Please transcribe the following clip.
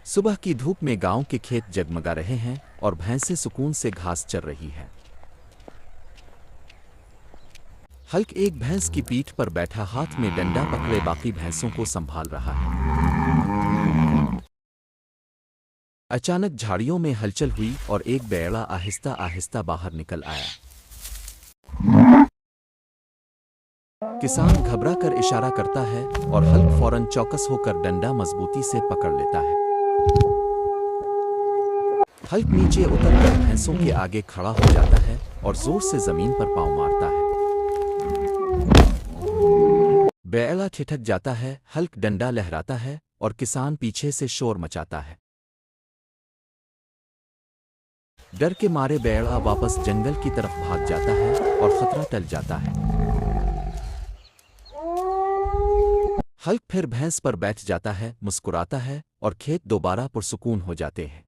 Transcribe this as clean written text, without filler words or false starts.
सुबह की धूप में गांव के खेत जगमगा रहे हैं और भैंसें सुकून से घास चर रही हैं। हल्क एक भैंस की पीठ पर बैठा हाथ में डंडा पकड़े बाकी भैंसों को संभाल रहा है। अचानक झाड़ियों में हलचल हुई और एक बैड़ा आहिस्ता आहिस्ता बाहर निकल आया। किसान घबरा कर इशारा करता है और हल्क फौरन चौकस होकर डंडा मजबूती से पकड़ लेता है। हल्क नीचे उतरकर भैंसों के आगे खड़ा हो जाता है और जोर से जमीन पर पांव मारता है। बैला ठिठक जाता है, हल्क डंडा लहराता है और किसान पीछे से शोर मचाता है। डर के मारे बैला वापस जंगल की तरफ भाग जाता है और खतरा टल जाता है। हल्क फिर भैंस पर बैठ जाता है, मुस्कुराता है और खेत दोबारा पुरसुकून हो जाते हैं।